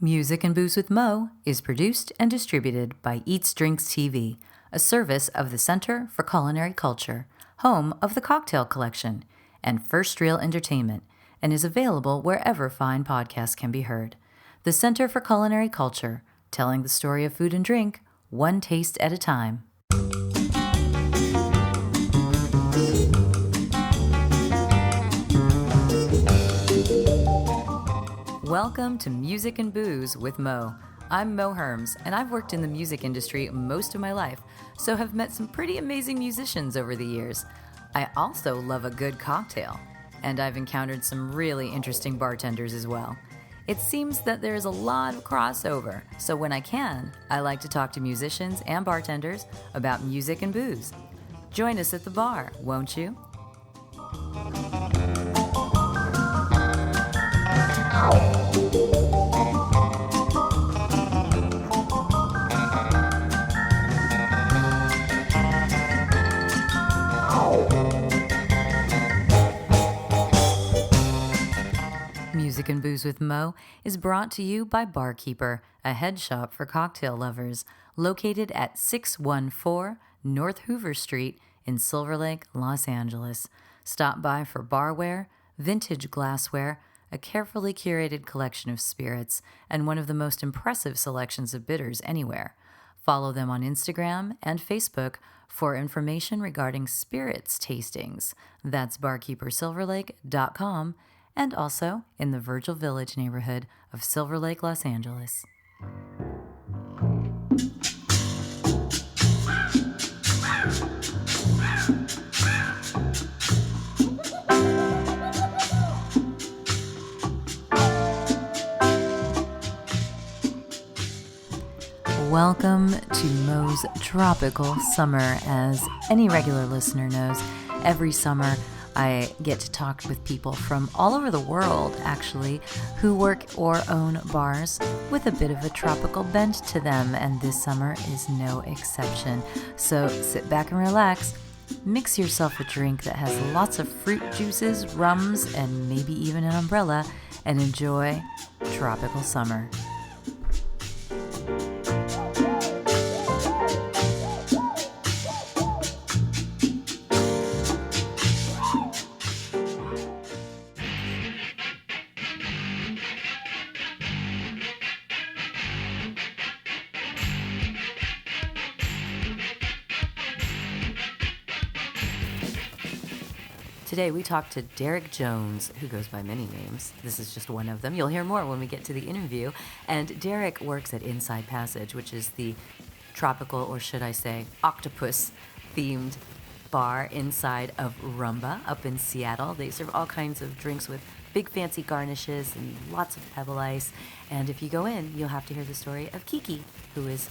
Music and Booze with Mo is produced and distributed by EatsDrinksTV, a service of the Center for Culinary Culture, home of the Cocktail Collection, and First Reel Entertainment, and is available wherever fine podcasts can be heard. The Center for Culinary Culture, telling the story of food and drink, one taste at a time. Welcome to Music and Booze with Mo. I'm Mo Herms, and I've worked in the music industry most of my life, so have met some pretty amazing musicians over the years. I also love a good cocktail, and I've encountered some really interesting bartenders as well. It seems that there's a lot of crossover, so when I can, I like to talk to musicians and bartenders about music and booze. Join us at the bar, won't you? Music and Booze with Mo is brought to you by Barkeeper, a head shop for cocktail lovers, located at 614 North Hoover Street in Silver Lake, Los Angeles. Stop by for barware, vintage glassware, a carefully curated collection of spirits, and one of the most impressive selections of bitters anywhere. Follow them on Instagram and Facebook for information regarding spirits tastings. That's barkeepersilverlake.com, and also in the Virgil Village neighborhood of Silver Lake, Los Angeles. Welcome to Mo's Tropical Summer. As any regular listener knows, every summer I get to talk with people from all over the world, actually, who work or own bars with a bit of a tropical bent to them, and this summer is no exception. So sit back and relax, mix yourself a drink that has lots of fruit juices, rums, and maybe even an umbrella, and enjoy tropical summer. Today we talked to Derrick Jones, who goes by many names. This is just one of them. You'll hear more when we get to the interview. And Derrick works at Inside Passage, which is the tropical, or should I say, octopus-themed bar inside of Rumba up in Seattle. They serve all kinds of drinks with big fancy garnishes and lots of pebble ice. And if you go in, you'll have to hear the story of Kiki, who is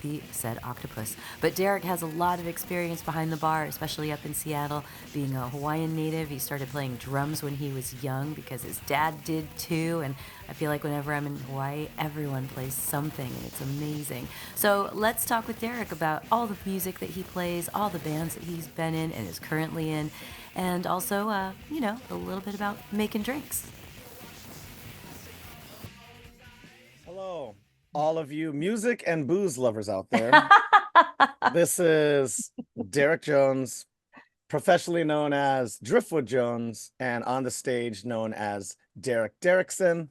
the said octopus. But Derrick has a lot of experience behind the bar, especially up in Seattle. Being a Hawaiian native, he started playing drums when he was young because his dad did too. And I feel like whenever I'm in Hawaii, everyone plays something, and it's amazing. So let's talk with Derrick about all the music that he plays, all the bands that he's been in and is currently in, and also, a little bit about making drinks. Hello, all of you music and booze lovers out there. This is Derrick Jones, professionally known as Driftwood Jones, and on the stage known as Derrick Derrickson.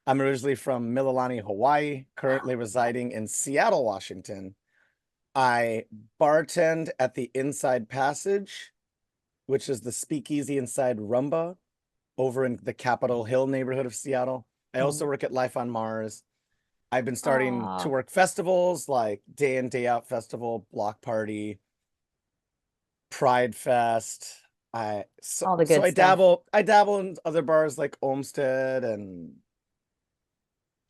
I'm originally from Mililani, Hawaii, currently residing in Seattle, Washington. I bartend at the Inside Passage, which is the speakeasy inside Rumba over in the Capitol Hill neighborhood of Seattle. I also work at Life on Mars. I've been starting to work festivals like Day In, Day Out Festival, Block Party, Pride Fest. All the good I stuff. dabble in other bars like Olmsted, and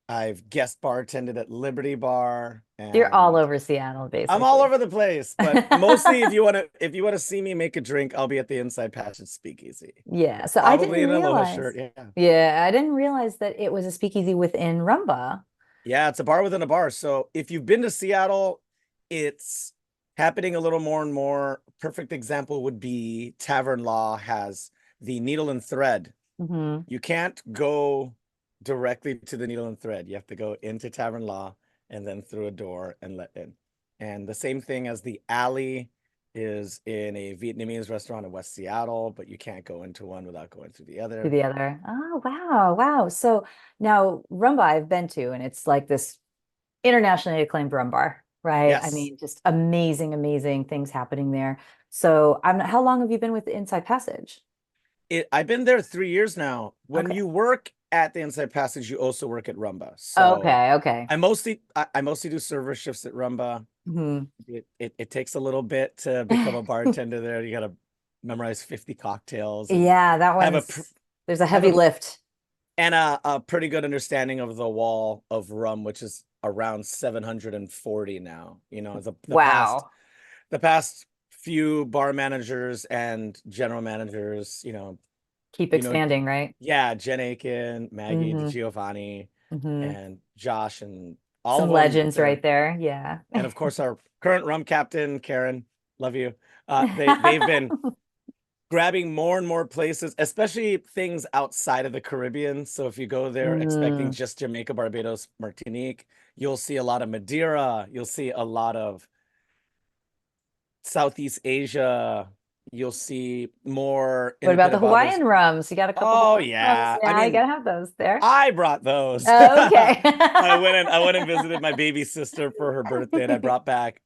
I've guest bartended at Liberty Bar. And You're all over Seattle, basically. I'm all over the place, but mostly if you want to see me make a drink, I'll be at the Inside Passage Speakeasy. Yeah, so Probably I didn't in a Aloha realize. shirt. Yeah, I didn't realize that it was a speakeasy within Rumba. Yeah, it's a bar within a bar. So if you've been to Seattle, it's happening a little more and more. Perfect example would be Tavern Law has the Needle and Thread. Mm-hmm. You can't go directly to the needle and thread. You have to go into Tavern Law and then through a door and let in. And the same thing as the alley is in a Vietnamese restaurant in West Seattle, but you can't go into one without going through the To other. the other. Oh, wow. Wow. So now Rumba I've been to, and it's like this internationally acclaimed rum bar, right? I Yes. mean, just amazing, amazing things happening there. So how long have you been with the Inside Passage? I've been there 3 years now. When Okay. you work at the Inside Passage, you also work at Rumba. So Okay. Okay. I mostly do server shifts at Rumba. Hmm. It takes a little bit to become a bartender there. You gotta memorize 50 cocktails and Yeah, that have a there's a have heavy a lift. and a pretty good understanding of the wall of rum, which is around 740 now. Wow. The past few bar managers and general managers, Keep you know, expanding, right? yeah, Jen Aiken, Maggie Hmm. DiGiovanni, Hmm. and Josh, and all Some of them legends there. right there. Yeah. And of course, our current rum captain, Karen, love you. They've been grabbing more and more places, especially things outside of the Caribbean. So if you go there expecting Mm. just Jamaica, Barbados, Martinique, you'll see a lot of Madeira. You'll see a lot of Southeast Asia. You'll see more What about the independent bottlers. Hawaiian rums? You got a couple Oh Hawaiian rums. yeah. I Yeah, you mean, gotta have those there. I brought those. Oh, okay. I went and visited my baby sister for her birthday, and I brought back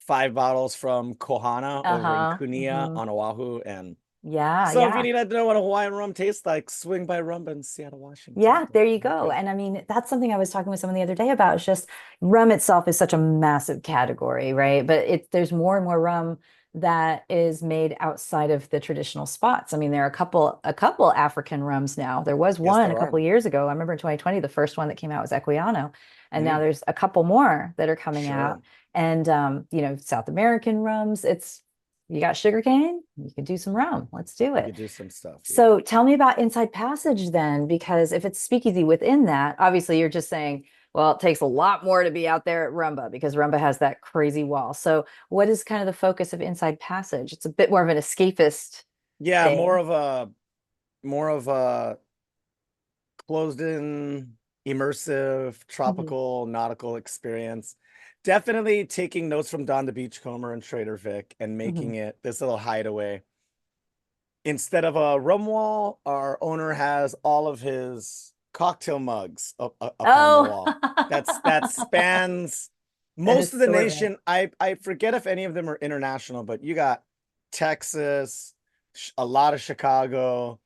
5 bottles from Kohana over in Uh-huh. Kunia Hmm. on Oahu. And Yeah, so if you yeah. need to know what a Hawaiian rum tastes like, swing by Rumba in Seattle, Washington. Yeah, there you Very go. good. And I mean, that's something I was talking with someone the other day about. It's just rum itself is such a massive category, right? But there's more and more rum that is made outside of the traditional spots. I mean, there are a couple African rums now. There was Yes, one a there couple are. of years ago. I remember in 2020, the first one that came out was Equiano. And now Mm, there's a couple more that are coming out. sure. And South American rums, you got sugarcane, you can do some rum. Let's do You it. could do some stuff. Yeah. So tell me about Inside Passage then, because if it's speakeasy within that, obviously you're just saying, well, it takes a lot more to be out there at Rumba because Rumba has that crazy wall. So what is kind of the focus of Inside Passage? It's a bit more of an escapist Yeah, more thing. of a closed in, immersive, Mhm. tropical, nautical experience. Definitely taking notes from Don the Beachcomber and Trader Vic and Mhm. making it this little hideaway. Instead of a rum wall, our owner has all of his cocktail mugs up on the Oh, wall. That spans an most of the assortment. nation. I forget if any of them are international, but you got Texas, a lot of Chicago.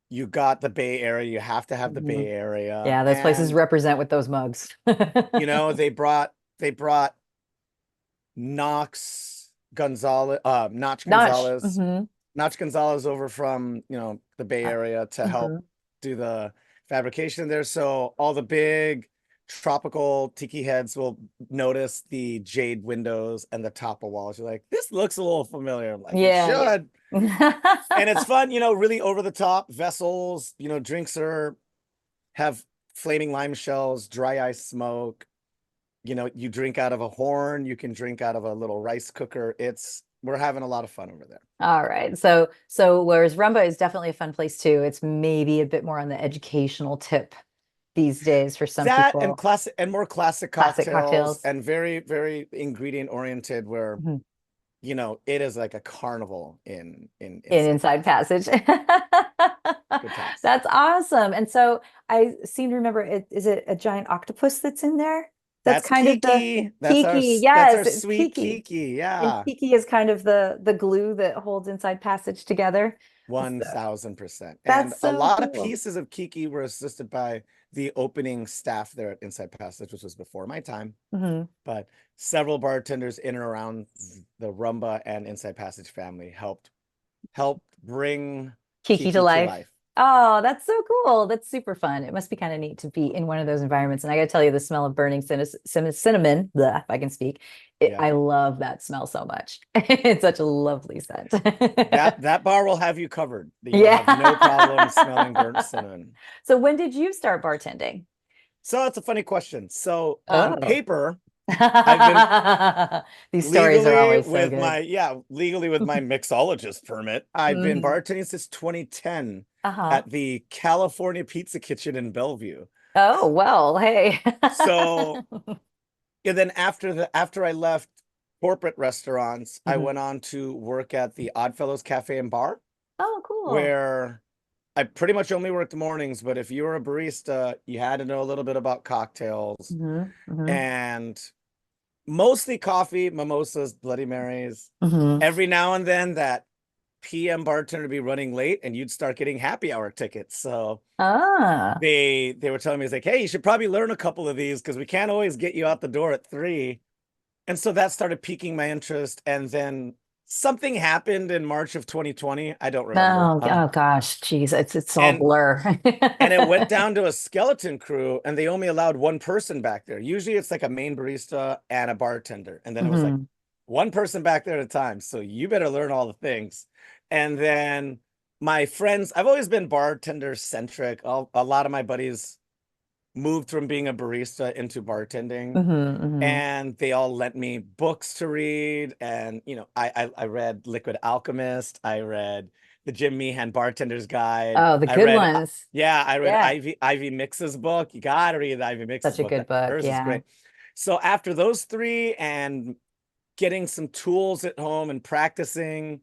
You got the Bay Area. You have to have the Bay Mhm. Area. Yeah, those places And represent with those mugs. they brought Notch Notch. Gonzalez, Hmm. Notch Gonzalez over from, the Bay Area to help Hmm. do the fabrication there. So all the big tropical tiki heads will notice the jade windows and the top of walls. You're like, this looks a little familiar. I'm like, it Yeah, should. And yeah. it's fun, really over the top vessels, drinks have flaming lime shells, dry ice smoke. You drink out of a horn, you can drink out of a little rice cooker. We're having a lot of fun over there. All right. So whereas Rumba is definitely a fun place too, it's maybe a bit more on the educational tip these days for some That and people. classic and more classic Classic cocktails cocktails. and very, very ingredient oriented where, Mhm. it is like a carnival in In Inside Inside Passage. Passage. Good times. That's awesome. And so I seem to remember is it a giant octopus that's in there? That's That's kind of the Kiki. Kiki. That's Yes, our it's sweet Kiki. Kiki. And Yeah. Kiki is kind of the glue that holds Inside Passage together. So 1000%. And that's a so lot of cool. pieces of Kiki were assisted by the opening staff there at Inside Passage, which was before my time. Mhm. But several bartenders in and around the Rumba and Inside Passage family helped bring Kiki to Kiki to life. life. Oh, that's so cool. That's super fun. It must be kind of neat to be in one of those environments. And I got to tell you, the smell of burning cinnamon, bleh, if I can speak, Yeah. I love that smell so much. It's such a lovely scent. That bar will have you covered. You'll have no problem smelling Yeah. burnt cinnamon. So when did you start bartending? So that's a funny question. So on Oh. paper, I've been These stories are always so good. legally with my mixologist permit. I've been Mhm. bartending since 2010. Uh-huh. at the California Pizza Kitchen in Bellevue. Oh, well, hey. So, and then after I left corporate restaurants, I Mhm. went on to work at the Oddfellows Cafe and Bar, Oh, cool. where I pretty much only worked mornings, but if you were a barista, you had to know a little bit about cocktails Hmm. Hmm. and mostly coffee, mimosas, Bloody Marys. Hmm. Every now and then that PM bartender would be running late and you'd start getting happy hour tickets. So Ah. they were telling me, it's like, hey, you should probably learn a couple of these because we can't always get you out the door at 3. And so that started piquing my interest. And then something happened in March of 2020. I don't remember. Oh, oh gosh, geez, it's all And blur. and it went down to a skeleton crew, and they only allowed one person back there. Usually it's like a main barista and a bartender. And then it was like Hmm. one person back there at a time. So you better learn all the things. And then my friends, I've always been bartender centric. A lot of my buddies moved from being a barista into bartending, Hmm. Hmm. and they all lent me books to read. And I read Liquid Alchemist, I read the Jim Meehan Bartender's Guide, Oh, the I good read ones. yeah, I read Yeah. Ivy Mix's book. You gotta read the Ivy Mix's Such a book. good book. Hers is Yeah. great. So after those three and getting some tools at home and practicing,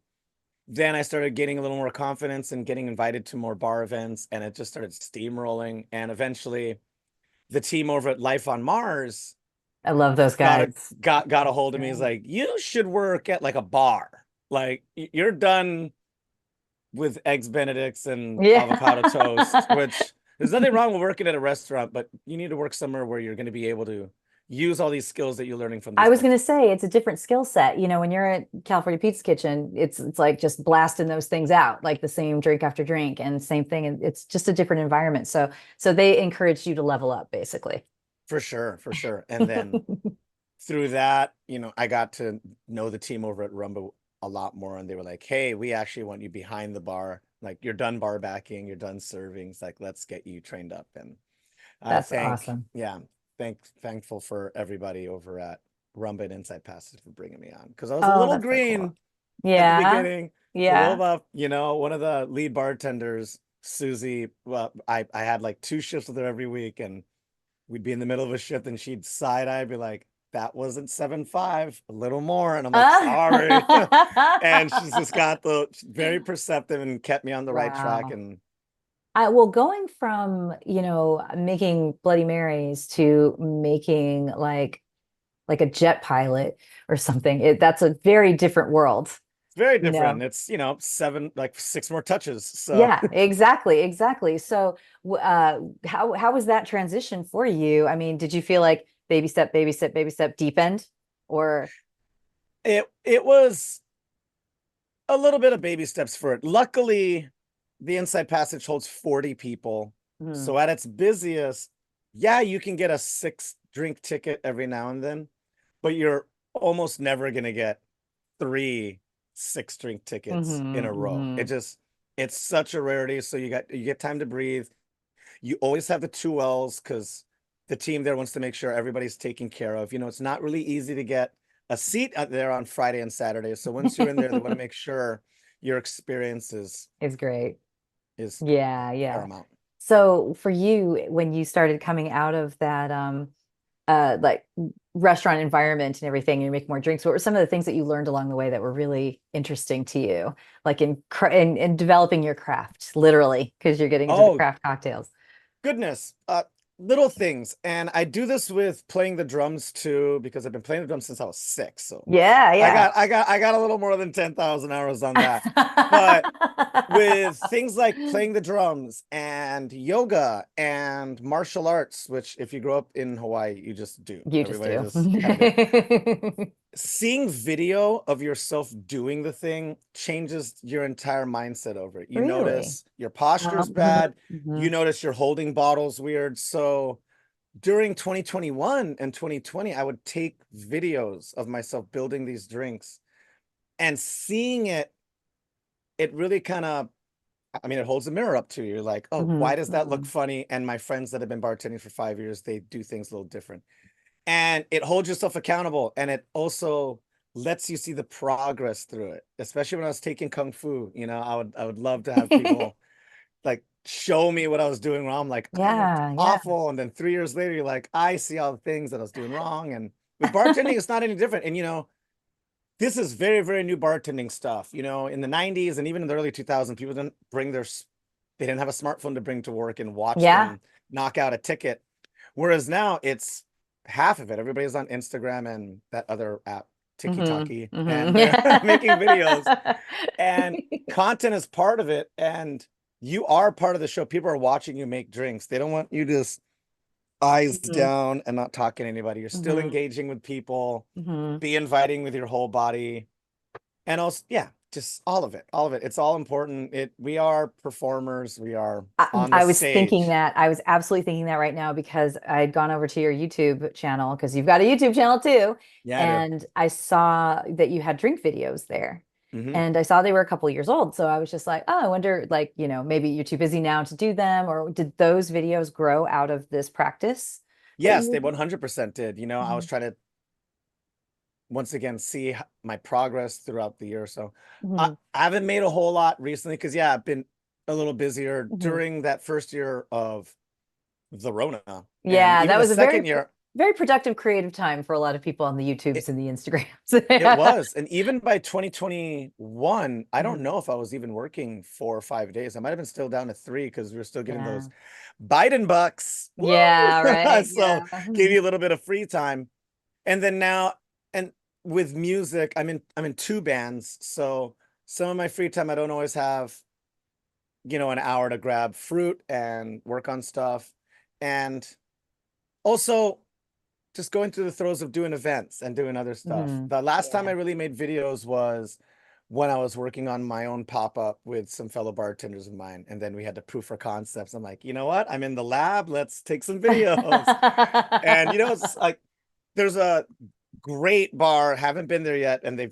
then I started getting a little more confidence and getting invited to more bar events, and it just started steamrolling. And eventually the team over at Life on Mars I love those got a guys. got a That's hold of me. He's great. like, you should work at like a bar. Like you're done with eggs Benedicts and Yeah. avocado toast, which there's nothing wrong with working at a restaurant, but you need to work somewhere where you're going to be able to use all these skills that you're learning from I these was going books. to say it's a different skill set. You know, when you're at California Pizza Kitchen, it's like just blasting those things out, like the same drink after drink and same thing. And it's just a different environment. So they encouraged you to level up, basically. For sure, for sure. And then through that, I got to know the team over at Rumba a lot more, and they were like, hey, we actually want you behind the bar. Like you're done bar backing, you're done serving. It's like, let's get you trained up. And I That's think, awesome. yeah, thankful for everybody over at Rumba and Inside Passage for bringing me on, because I was a Oh, little that's so cool. green at the Yeah. beginning, a little Yeah. buff. One of the lead bartenders, Susie. Well, I had like 2 shifts with her every week, and we'd be in the middle of a shift, and she'd side eye, be like, "That wasn't 7.5, a little more," and I'm like, "Sorry." And she's just got the very perceptive and kept me on the right track. Wow. And Well, going from, making Bloody Marys to making like a jet pilot or something, that's a very different world, it's very you different. know. It's, 7, like 6 more touches. So Yeah, exactly, exactly. So, how was that transition for you? I mean, did you feel like baby step, baby step, baby step, deep end, or? it was a little bit of baby steps for it. Luckily, the Inside Passage holds 40 people. Hmm. So at its busiest, yeah, you can get a 6-drink ticket every now and then, but you're almost never going to get 3 6-drink tickets in Hmm. a row. Hmm. It's such a rarity. So you get time to breathe. You always have the 2 L's because the team there wants to make sure everybody's taken care of. It's not really easy to get a seat out there on Friday and Saturday. So once you're in there, they want to make sure your experience It's great. is Yeah, yeah. paramount. So for you, when you started coming out of that like restaurant environment and everything, and you make more drinks, what were some of the things that you learned along the way that were really interesting to you? Like in developing your craft, literally, because you're getting into the Oh, craft cocktails. goodness. Little things. And I do this with playing the drums too, because I've been playing the drums since I was 6. So Yeah, yeah. I got a little more than 10,000 hours on that. But with things like playing the drums and yoga and martial arts, which if you grow up in Hawaii, you just do. You just Everybody do. just kind of do. Seeing video of yourself doing the thing changes your entire mindset over it. You Really? notice your posture's Mhm, bad. You mhm, notice you're holding bottles weird. So during 2021 and 2020, I would take videos of myself building these drinks, and seeing it really kind of, I mean, it holds a mirror up to you. You're like, oh, why mhm, does that look mhm. funny? And my friends that have been bartending for 5 years, they do things a little different. And it holds yourself accountable. And it also lets you see the progress through it. Especially when I was taking Kung Fu, I would love to have people like show me what I was doing wrong. I'm like, I looked Yeah, yeah. awful. And then 3 years later, you're like, I see all the things that I was doing wrong. And with bartending, it's not any different. And this is very, very new bartending stuff. In the 90s and even in the early 2000s, people didn't they didn't have a smartphone to bring to work and watch Yeah. them knock out a ticket. Whereas now it's half of it. Everybody's on Instagram and that other app, TikTok, and they're making videos, Yeah. and content is part of it. And you are part of the show. People are watching you make drinks. They don't want you just eyes Mhm, down and not talking to anybody. You're still mhm, engaging with people, mhm. be inviting with your whole body. And also, yeah, just all of it, all of it. It's all important. We are performers. We are on the I was thinking stage. that. I was absolutely thinking that right now because I had gone over to your YouTube channel because you've got a YouTube channel too. Yeah, I do. And I saw that you had drink videos there. Hmm. And I saw they were a couple years old. So I was just like, oh, I wonder, like, maybe you're too busy now to do them. Or did those videos grow out of this practice that Yes, you were they doing? 100% did. I was Mhm, trying to once again see my progress throughout the year. So I, mhm, I haven't made a whole lot recently because, yeah, I've been a little busier mhm. during that first year of the Rona. And Yeah, even that the was a second year, very productive creative time for a lot of people on the YouTubes it, and the Instagrams. it was. And even by 2021, I don't Mhm. know if I was even working 4 or 5 days. I might have been still down to three because we were still getting Yeah. those Biden bucks. Woo! Yeah, right. So Yeah. gave you a little bit of free time. And then now, and with music, I'm in two bands. So some of my free time, I don't always have, an hour to grab fruit and work on stuff. And also just going through the throes of doing events and doing other stuff. Mhm. The last time I Yeah. really made videos was when I was working on my own pop-up with some fellow bartenders of mine. And then we had to proof for concepts. I'm like, you know what? I'm in the lab. Let's take some videos. And it's like there's a great bar, haven't been there yet, and they've,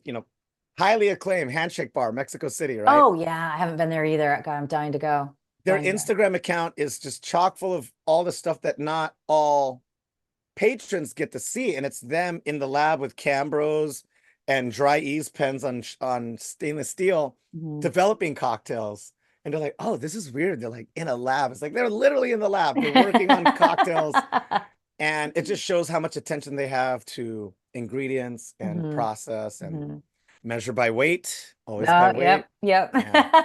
highly acclaimed Handshake Bar, Mexico City, right? Oh yeah, I haven't been there either. God, I'm dying to go. Their Dying to go. Instagram account is just chock full of all the stuff that not all patrons get to see, and it's them in the lab with Cambros and dry ease pens on stainless steel Mhm. developing cocktails. And they're like, oh, this is weird. They're like in a lab. It's like they're literally in the lab. They're working on cocktails. And it just shows how much attention they have to ingredients and Mhm. process and Mhm. measure by weight, always by Oh, weight. yep, yep. Yeah.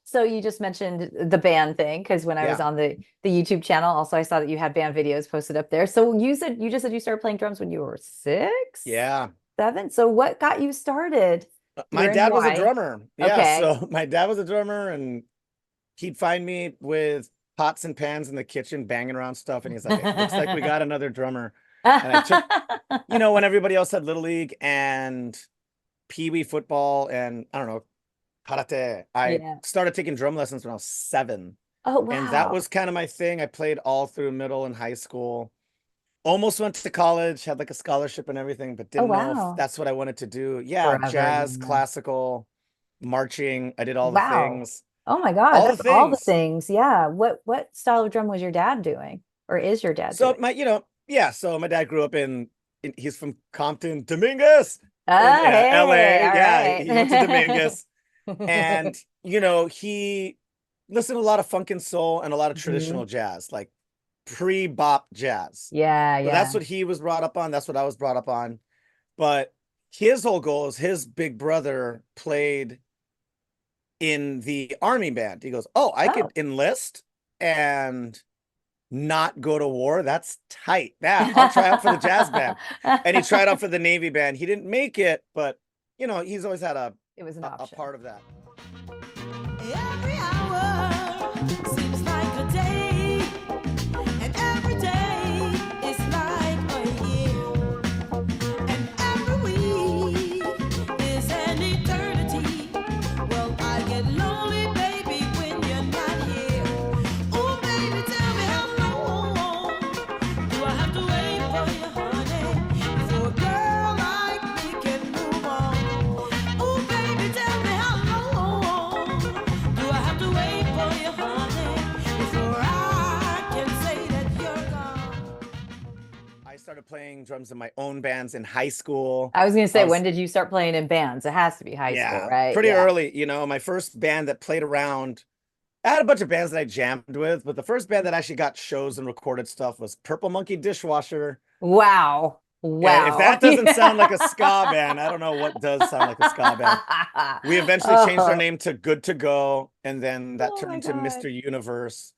So you just mentioned the band thing because when I was Yeah. on the YouTube channel, also I saw that you had band videos posted up there. So you just said you started playing drums when you were 6, Yeah. 7. So what got you started My here in dad was a Hawaii? drummer. Yeah. Okay. So my dad was a drummer, and he'd find me with pots and pans in the kitchen banging around stuff. And he's like, it looks like we got another drummer. And I took, when everybody else had Little League and Pee Wee football and I don't know, karate, I Yeah. started taking drum lessons when I was 7. Oh, And that wow. was kind of my thing. I played all through middle and high school. Almost went to college, had like a scholarship and everything, but Oh, didn't know if wow. that's what I wanted to do. Yeah, Forever. jazz, Yeah. classical, marching. I did all the Wow. things. Oh my God, All the that's all the things. things. Yeah. What style of drum was your dad doing? Or is your dad So doing? yeah, so my dad grew up he's from Compton, Dominguez in Oh, hey, LA. all Yeah, he went to right. Dominguez, and he listened to a lot of funk and soul and a lot of Mhm. traditional jazz, like pre-bop jazz. Yeah, So that's yeah. what he was brought up on. That's what I was brought up on. But his whole goal is his big brother played in the army band. He goes, "Oh, I Oh. could enlist and not go to war. That's tight. Yeah, I'll try out for the jazz band." And he tried out for the Navy band. He didn't make it, but he's always had a It was an a option. part of that. Every hour seems like a day, and every day is like a year, and every week is an eternity. Well, I get lonely, baby, when you're not here. Oh, baby, tell me how long do I have to wait for you, honey, before a girl like me can move on? Oh, baby, tell me how long do I have to wait for you, honey, before I can say that you're gone? I started playing drums in my own bands in high school. I was gonna I say, when was did you start playing in bands? It has to be high school, Yeah, right? pretty Yeah. early. My first band that played around I had a bunch of bands that I jammed with, but the first band that actually got shows and recorded stuff was Purple Monkey Dishwasher. Wow. And if Wow. that doesn't sound like a ska band, I don't know what does sound like a ska band. We eventually changed our Oh, name to Good to Go, and then that oh turned my into God. Mr. Universe.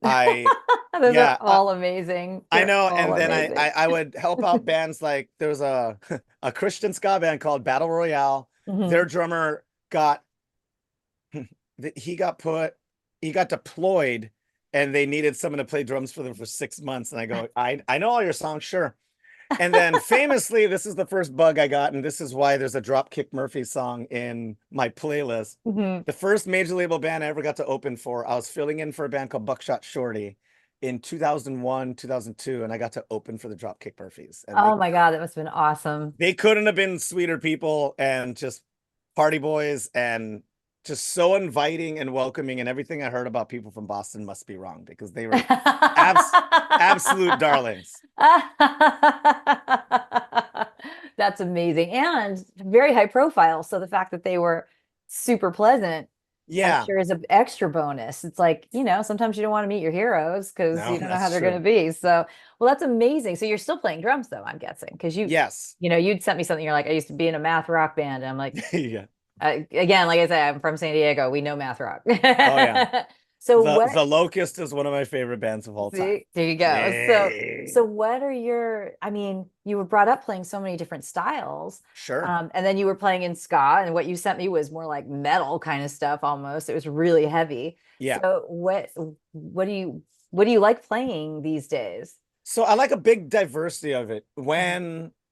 I Those are yeah, all amazing. I They're know. all And then amazing. I would help out bands like there was a a Christian ska band called Battle Royale. Mhm. Their drummer got he got put he got deployed and they needed someone to play drums for them for 6 months. And I go, I know all your songs, sure. And then famously, this is the first bug I got, and this is why there's a Dropkick Murphy song in my playlist. Mhm. The first major label band I ever got to open for, I was filling in for a band called Buckshot Shorty in 2001, 2002, and I got to open for the Dropkick Murphys. And Oh my God, that must have been awesome. they couldn't have been sweeter people and just party boys and just so inviting and welcoming. And everything I heard about people from Boston must be wrong because they were absolute darlings. That's amazing and very high profile. So the fact that they were super pleasant, I'm Yeah. sure is an extra bonus. It's like, sometimes you don't want to meet your heroes because No, you don't know how that's they're going to true. be. So, well, that's amazing. So you're still playing drums though, I'm guessing, because Yes. you'd sent me something. You're like, I used to be in a math rock band. And I'm like, Yeah. again, like I said, I'm from San Diego. We know math rock. Oh yeah. So what? The Locust is one of my favorite bands of all time. See, there you go. Yay. So what are I mean, you were brought up playing so many different styles. Sure. And then you were playing in ska, and what you sent me was more like metal kind of stuff almost. It was really heavy. Yeah. So what do you like playing these days? So I like a big diversity of it.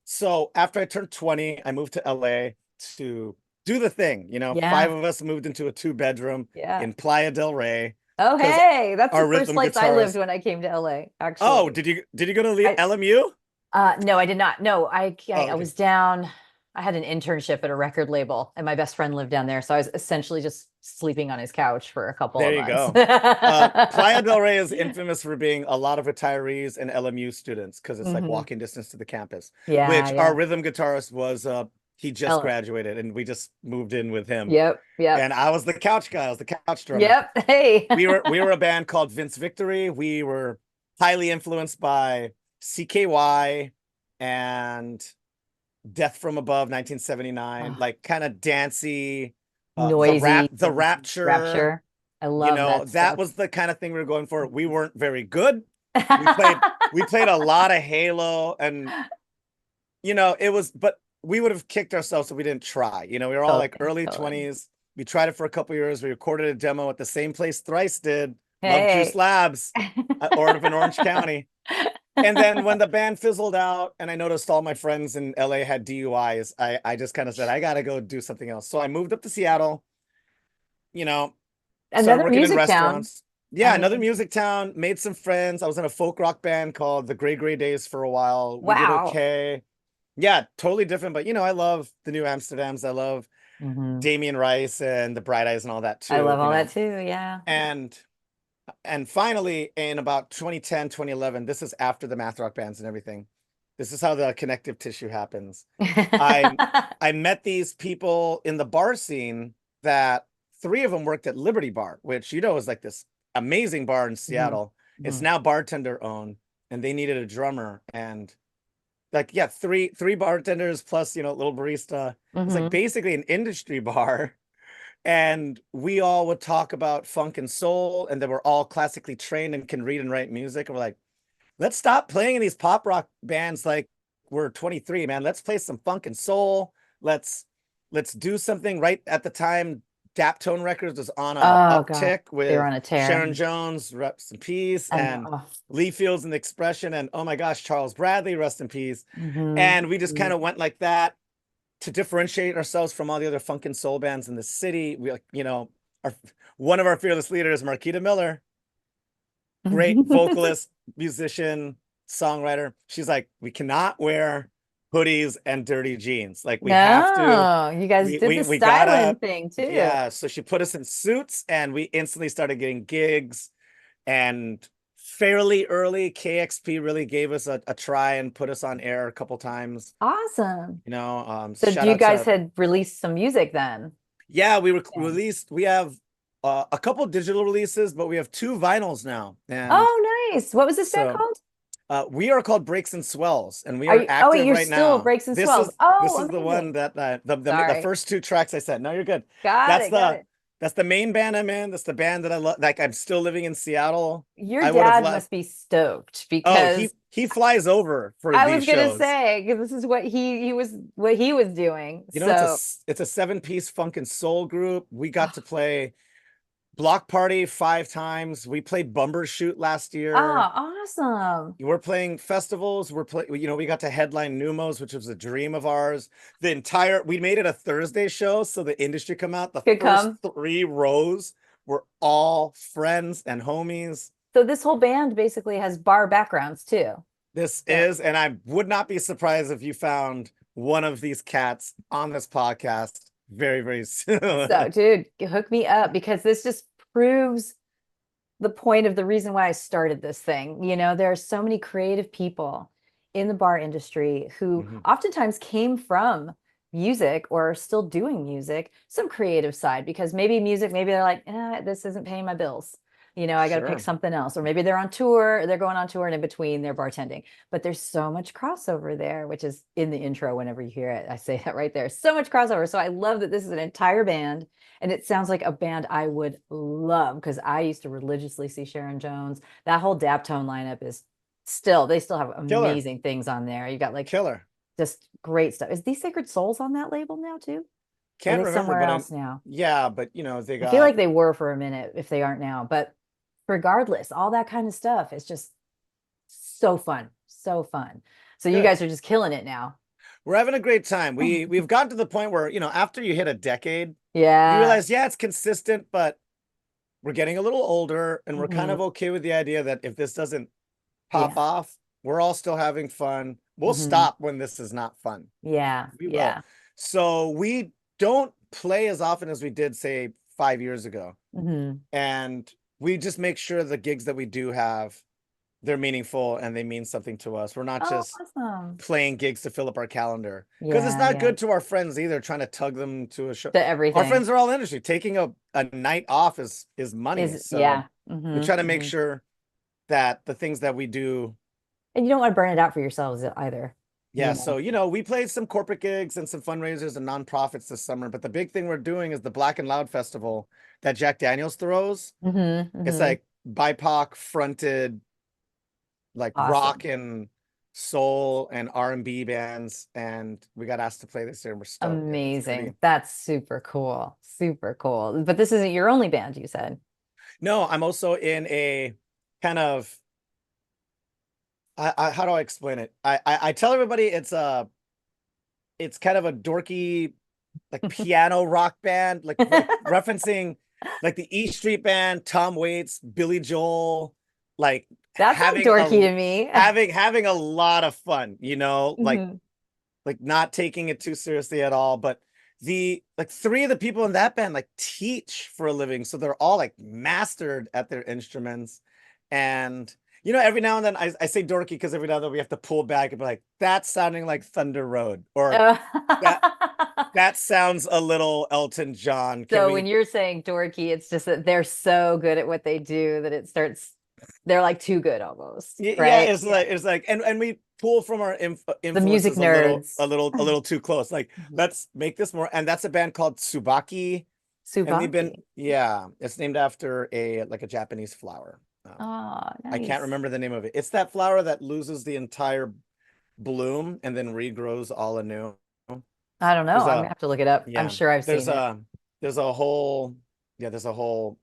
So after I turned 20, I moved to LA to do the thing. Yeah. 5 of us moved into a 2-bedroom Yeah. in Playa del Rey. Oh, 'Cause hey, that's our the first rhythm place I lived guitarist. when I came to LA, Oh, actually. did you go to I, LMU? no, I did not. No, Oh, I okay. was down. I had an internship at a record label, and my best friend lived down there. So I was essentially just sleeping on his couch for a couple There of you months. go. Playa del Rey is infamous for being a lot of retirees and LMU students because it's like Mhm. walking distance to the campus. Yeah, Which our yeah. rhythm guitarist was he just Ellen. graduated and we just moved in with him. Yep, yep, And I was the couch guy, I was the couch drummer. yep. Hey. We were a band called Vince Victory. We were highly influenced by CKY and Death from Above 1979, Oh, like kind of dancey, noisy. the Rapture. Rapture. I love that That stuff. was the kind of thing we were going for. We weren't very good. We played a lot of Halo, and it was, but we would have kicked ourselves if we didn't try. We were all like Totally, early totally. 20s. We tried it for a couple years. We recorded a demo at the same place Thrice did, Love Juice Hey. Labs, in Orange County. And then when the band fizzled out and I noticed all my friends in LA had DUIs, I just kind of said, I gotta go do something else. So I moved up to Seattle, started Another working in music town. restaurants. Yeah, I another mean, music town, made some friends. I was in a folk rock band called the Gray Gray Days for a while. We did wow. okay. Yeah, totally different. But I love the New Amsterdams. I love Mhm. Damien Rice and the Bright Eyes and all that too. I love all that too. Yeah. And finally, in about 2010, 2011, this is after the math rock bands and everything. This is how the connective tissue happens. I met these people in the bar scene that 3 of them worked at Liberty Bar, which is like this amazing bar in Seattle. It's Mhm. now bartender owned, and they needed a drummer. And like, yeah, three bartenders plus little barista. It's like Mhm. basically an industry bar. And we all would talk about funk and soul, and they were all classically trained and can read and write music. And we're like, let's stop playing in these pop rock bands like we're 23, man. Let's play some funk and soul. Let's do something. Right at the time, Daptone Records was on a Oh God, uptick they were with on a tear. Sharon Jones, rest in peace, and Oh. Lee Fields and the Expression, and oh my gosh, Charles Bradley, rest in peace. Mhm. And we just kind of went like that to differentiate ourselves from all the other funk and soul bands in the city. We one of our fearless leaders, Marquita Miller, great vocalist, musician, songwriter. She's like, we cannot wear hoodies and dirty jeans. Like we have to. No, you guys did the We styling gotta. thing too. Yeah. So she put us in suits, and we instantly started getting gigs. And fairly early, KXP really gave us a try and put us on air a couple times. Awesome. So Shout you out guys to had released some music then? yeah, we Okay. released. We have A couple digital releases, but we have 2 vinyls now. And Oh, nice. What was this band so called? we are called Breaks and Swells, and we Are are you, oh wait, active you're right still now. Breaks and This Swells. is this Oh, is the one amazing. that the Sorry. first 2 tracks I said. No, you're good. Got That's it, got the it. that's the main band I'm in. That's the band that I love. Like I'm still living in Seattle. Your I would have dad left. must be stoked Oh, because he flies over for I these was gonna shows. say, because this is what he was doing. You know, it's So a 7-piece funk and soul group. We got to play Block Party 5 times. We played Bumbershoot last year. awesome. We're playing festivals. We got to headline Numos, which was a dream of ours. We made it a Thursday show, so the industry come out. The Could first come. 3 rows were all friends and homies. So this whole band basically has bar backgrounds too. This So is, and I would not be surprised if you found one of these cats on this podcast very, very soon. so dude, hook me up because this just proves the point of the reason why I started this thing. You know, there are so many creative people in the bar industry who Mhm. oftentimes came from music or are still doing music, some creative side, because maybe music, maybe they're like, this isn't paying my bills. You know, I got to pick Sure. something else. Or maybe they're on tour, or they're going on tour and in between they're bartending. But there's so much crossover there, which is in the intro whenever you hear it. I say that right there. So much crossover. So I love that this is an entire band and it sounds like a band I would love because I used to religiously see Sharon Jones. That whole Daptone lineup is they still have Killer. amazing things on there. You got like Killer. just great stuff. Is These Sacred Souls on that label now too? Or are Can't they remember, somewhere but else now? yeah, but they I feel got like they were for a minute if they aren't now. But regardless, all that kind of stuff is just so fun. So fun. So you good. guys are just killing it now. We're having a great time. We've gotten to the point where, after you hit a decade, you Yeah. realize, yeah, it's consistent, but we're getting a little older and we're kind Mhm. of okay with the idea that if this doesn't pop Yeah. off, we're all still having fun. We'll Mhm. stop when this is not fun. Yeah. We will. Yeah. So we don't play as often as we did, say, 5 years ago. Mhm. And we just make sure the gigs that we do have, they're meaningful and they mean something to us. We're not Oh, just awesome. playing gigs to fill up our calendar because it's Yeah. not Yeah. good to our friends either, trying to tug them to a show. To Our everything friends are all industry. Taking a night off is money. is, So yeah. we Mhm. try to make Mhm. sure that the things that we do. And you don't want to burn it out for yourselves either. Yeah. You know. So, we played some corporate gigs and some fundraisers and nonprofits this summer, but the big thing we're doing is the Black and Loud Festival that Jack Daniels throws. Mhm. It's Mhm. like BIPOC fronted, like rock Awesome. and soul and R&B bands. And we got asked to play this year and we're stoked. It's Amazing. That's super cool. Super cool. But this isn't your only band, you said. No, I'm also in a kind of, how do I explain it? I tell everybody it's kind of a dorky, like piano rock band, like referencing like the E Street Band, Tom Waits, Billy Joel, like That sounds having dorky to me. having a lot of fun, Mhm. like not taking it too seriously at all. But the 3 of the people in that band like teach for a living, so they're all like mastered at their instruments. And every now and then I say dorky because every now and then we have to pull back and be like, that's sounding like Thunder Road, or that sounds a little Elton John. So when you're saying dorky, it's just that they're so good at what they do that they're like too good almost, Yeah, right? it's like, and we pull from our The music influences nerds. a little too close. Like, Mhm. let's make this more. And that's a band called Tsubaki, and Subaki. it's named after a Japanese flower. Oh, I can't nice. remember the name of it. It's that flower that loses the entire bloom and then regrows all anew. I don't know. There's I'm gonna a have to look it up. I'm Yeah, sure I've there's seen it. a whole there's a whole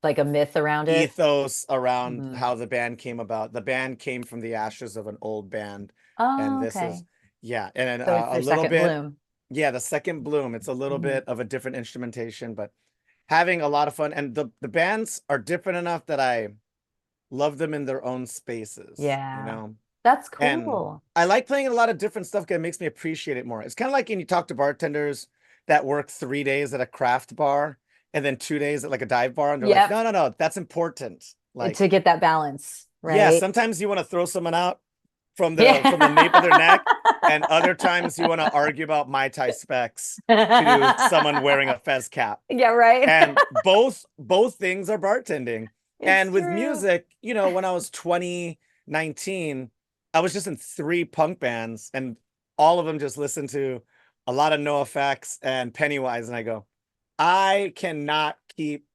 Like a myth around it. ethos around Mhm. how the band came about. The band came from the ashes of an old band, and Oh, this is okay. yeah, and So it's a their little second bit, bloom. yeah, the second bloom. It's a little Mhm. bit of a different instrumentation, but having a lot of fun. And the bands are different enough that I love them in their own spaces, Yeah. That's and cool. I like playing a lot of different stuff because it makes me appreciate it more. It's kind of like when you talk to bartenders that work 3 days at a craft bar and then 2 days at like a dive bar, and they're like, Yep. no, that's important. Like, To get that balance, yeah, right? sometimes you want to throw someone out from the nape of their neck, and other times you want to argue about Mai Tai specs to someone wearing a fez cap. Yeah, right. And both things are bartending. And with true. music, you know, when I was 19, I was just in 3 punk bands, and all of them just listened to a lot of NoFX and Pennywise, and I go, I cannot keep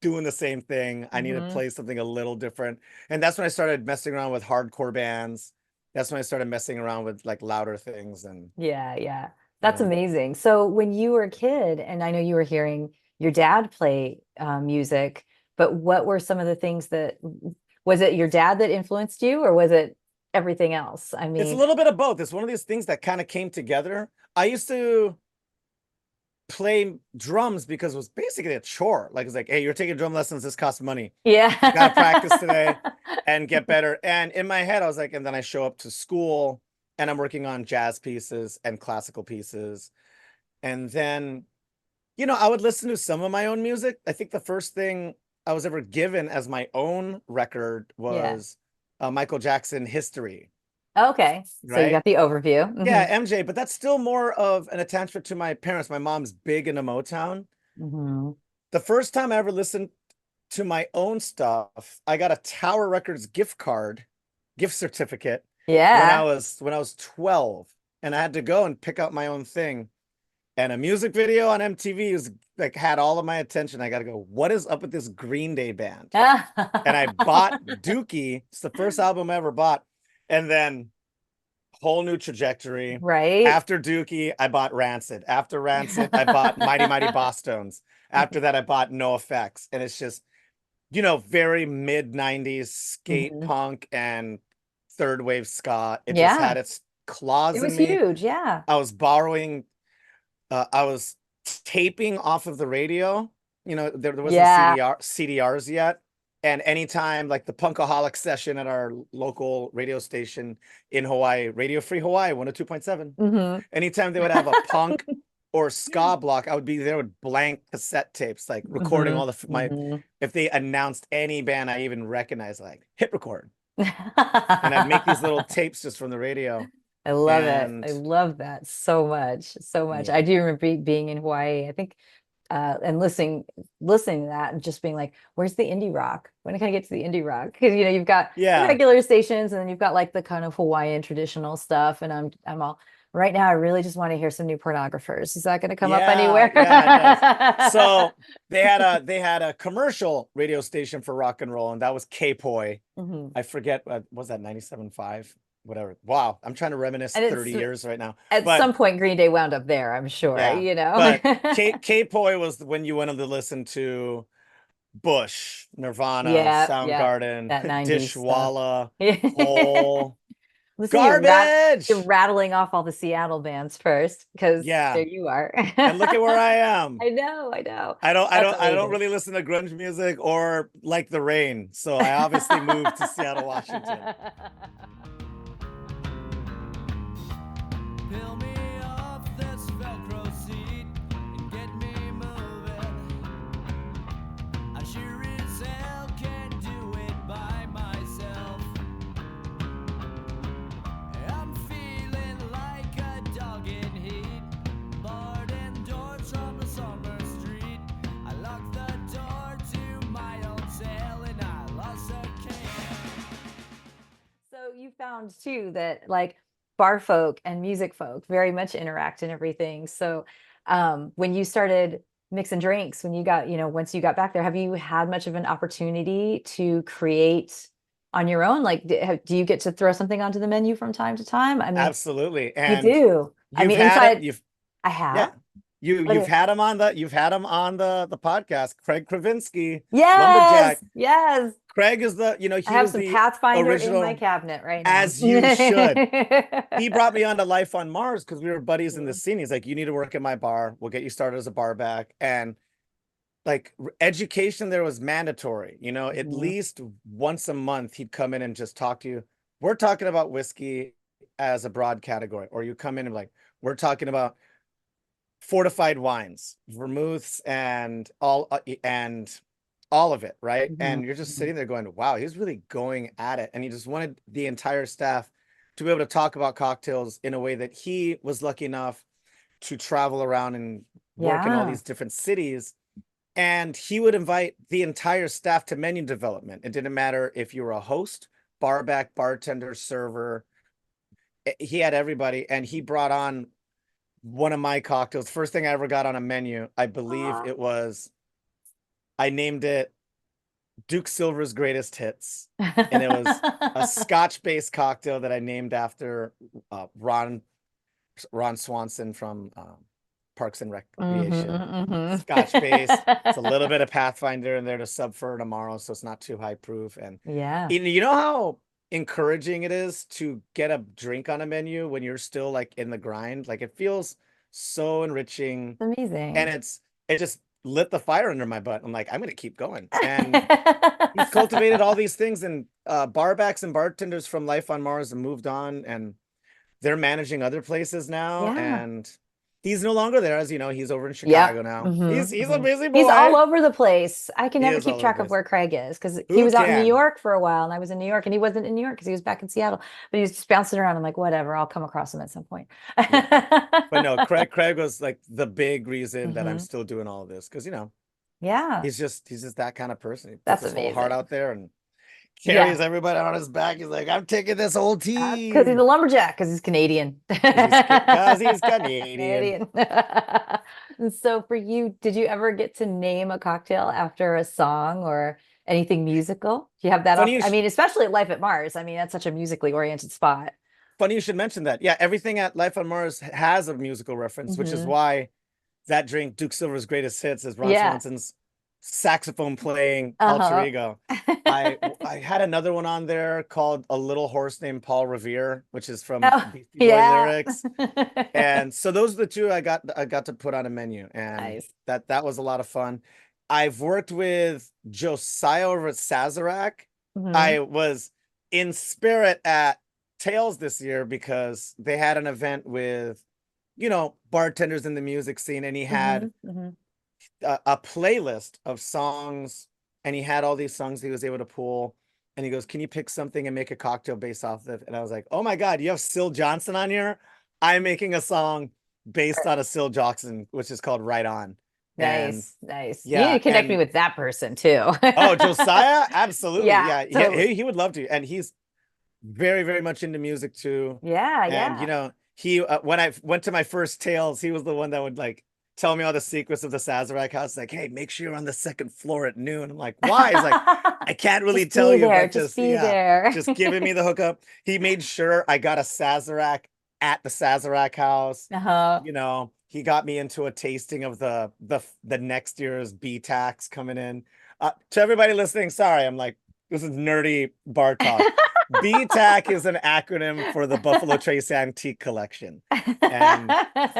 doing the same thing. I need to play something a little different. And that's when I started messing around with hardcore bands. That's when I started messing around with like louder things. And Yeah. That's Yeah. amazing. So when you were a kid, and I know you were hearing your dad play music, but what were some of the things that, was it your dad that influenced you, or was it everything else? I it's a mean, little bit of both. It's one of these things that kind of came together. I used to play drums because it was basically a chore. Like, it's like, hey, you're taking drum lessons, this costs money. yeah. You gotta practice today and get better. And in my head, I was like, and then I show up to school and I'm working on jazz pieces and classical pieces. And then, you know, I would listen to some of my own music. I think the first thing I was ever given as my own record was Michael Jackson History. Okay. So you Right? got the overview. Mhm. Yeah, MJ, but that's still more of an attachment to my parents. My mom's big into Motown. Mhm. The first time I ever listened to my own stuff, I got a Tower Records gift certificate when I Yeah. was 12, and I had to go and pick out my own thing. And a music video on MTV was like had all of my attention. I got to go, what is up with this Green Day band? And I bought Dookie. It's the first album I ever bought. And then whole new trajectory. Right. After Dookie, I bought Rancid. After Rancid, I bought Mighty Mighty Bosstones. After that, I bought NoFX. And it's just, you know, very mid 90s skate Mhm. punk and third wave ska. It just Yeah. had its claws It in was me. huge. Yeah. I was borrowing, I was taping off of the radio. You know, there wasn't Yeah. CDRs yet. And anytime, like the Punkaholic session at our local radio station in Hawaii, Radio Free Hawaii, 102.7, Mhm. anytime they would have a punk or ska block, I would be there with blank cassette tapes, like recording all Mhm. if they announced any band I even recognized, like hit record. And I'd make these little tapes just from the radio. I love it. And I love that so much, so much. yeah. I do remember being in Hawaii, I think, and listening to that and just being like, where's the indie rock? When can I get to the indie rock? Because you know, you've got the Yeah. regular stations, and then you've got like the kind of Hawaiian traditional stuff. And I'm all right now, I really just want to hear some new pornographers. Is that going to come up anywhere? Yeah, it does. So they had a commercial radio station for rock and roll, and that was K-Poi. Mhm. I forget, was that 97.5? Whatever. Wow, I'm trying to reminisce And 30 years right now. At But some point, Green Day wound up there, I'm sure, yeah, you know. but K-Poi was when you wanted to listen to Bush, Nirvana, Yeah, Soundgarden, that 90s stuff. Dishwalla, Hole, Listen, garbage. you're rattling off all the Seattle bands first, because Yeah. there you are. And look at where I am. I know. I That's don't amazing. really listen to grunge music or like the rain. So I obviously moved to Seattle, Washington. Peel me off this Velcro seat and get me moving. I sure as hell can't do it by myself. I'm feeling like a dog in heat, barred indoors on the summer street. I locked the door to my old cell and I lost a can. So you found too that like bar folk and music folk very much interact and everything. So when you started mixing drinks, when you got, you know, once you got back there, have you had much of an opportunity to create on your own? Like, do you get to throw something onto the menu from time to time? I mean, Absolutely. you And do. I you've mean, had inside, it. You've I have. yeah. What You've is- had him on the podcast, Craig Kravinsky, Yes, Lumberjack. yes. Craig is the, you know, he I have was some the Pathfinder in my original, cabinet right now. as you should. He brought me onto Life on Mars because we were buddies in the scene. He's like, you need to work at my bar. We'll get you started as a bar back. And like education there was mandatory, you know, at least once a month he'd come in and just talk to you. We're talking about whiskey as a broad category, or you come in and like, we're talking about fortified wines, vermouths, and all of it, right? And you're just sitting there going, wow, he's really going at it. And he just wanted the entire staff to be able to talk about cocktails in a way that he was lucky enough to travel around and work in all Yeah. these different cities. And he would invite the entire staff to menu development. It didn't matter if you were a host, barback, bartender, server. He had everybody, and he brought on one of my cocktails. First thing I ever got on a menu, I believe Aw. it was, I named it Duke Silver's Greatest Hits. And it was a Scotch-based cocktail that I named after Ron Swanson from Parks and Recreation. Scotch based. It's a little bit of Pathfinder in there to sub for tomorrow, so it's not too high proof. And Yeah. you know how encouraging it is to get a drink on a menu when you're still like in the grind? Like it feels so enriching, It's amazing. and it just lit the fire under my butt. I'm like, I'm gonna keep going. And he's cultivated all these things, and barbacks and bartenders from Life on Mars have moved on, and they're managing other places now. Yeah. And he's no longer there, as you know. He's over in Yeah. Chicago now. Mhm, He's a mhm. busy He's all boy. over the place. I can He never is all keep over the track of place. where Craig is because he Who was out in New can? York for a while and I was in New York and he wasn't in New York because he was back in Seattle, but he was just bouncing around. I'm like, whatever, I'll come across him at some point. But no, Craig was like the big reason that I'm Mhm. still doing all of this, because Yeah, he's just that kind of person. He puts that's his whole heart amazing. out there and Yeah, carries everybody on his back. He's like, I'm taking this whole because he's a team lumberjack, because he's Canadian. because he's Canadian. Canadian. And so for you, did you ever get to name a cocktail after a song or anything musical? Do you have that Funny off? you I mean, especially at Life at Mars. I mean, that's such a musically oriented spot. funny you should mention that. Yeah, everything at Life on Mars has a musical reference, which is Hmm. why that drink, Duke Silver's Greatest Hits, is Ron Yeah. Swanson's saxophone playing alter Uh-huh. ego. I had another one on there called A Little Horse Named Paul Revere, which is from Oh, Beastie Boy yeah. lyrics. And so those are the two I got to put on a menu, and Nice. that was a lot of fun. I've worked with Josiah over at Sazerac. Hmm. I was in spirit at Tales this year because they had an event with, bartenders in the music scene, and he Hmm. had Hmm. a playlist of songs, and he had all these songs he was able to pull. And he goes, "Can you pick something and make a cocktail based off of it?" And I was like, "Oh my God, you have Syl Johnson on here? I'm making a song based on a Syl Johnson, which is called Right On." And Nice, nice. You need yeah, to connect me and with that person too. oh, Josiah, absolutely. Yeah, Yeah, totally. he would love to. And he's very, very much into music too. Yeah, And yeah. he when I went to my first Tales, he was the one that would like tell me all the secrets of the Sazerac house. Like, hey, make sure you're on the second floor at noon. I'm like, why? He's like, I can't really Just tell be you, there. but Just just be there. just giving me the hookup. He made sure I got a Sazerac at the Sazerac house. Uh-huh. He got me into a tasting of the next year's B tax coming in. To everybody listening, sorry, I'm like, this is nerdy bar talk. BTAC is an acronym for the Buffalo Trace Antique Collection. And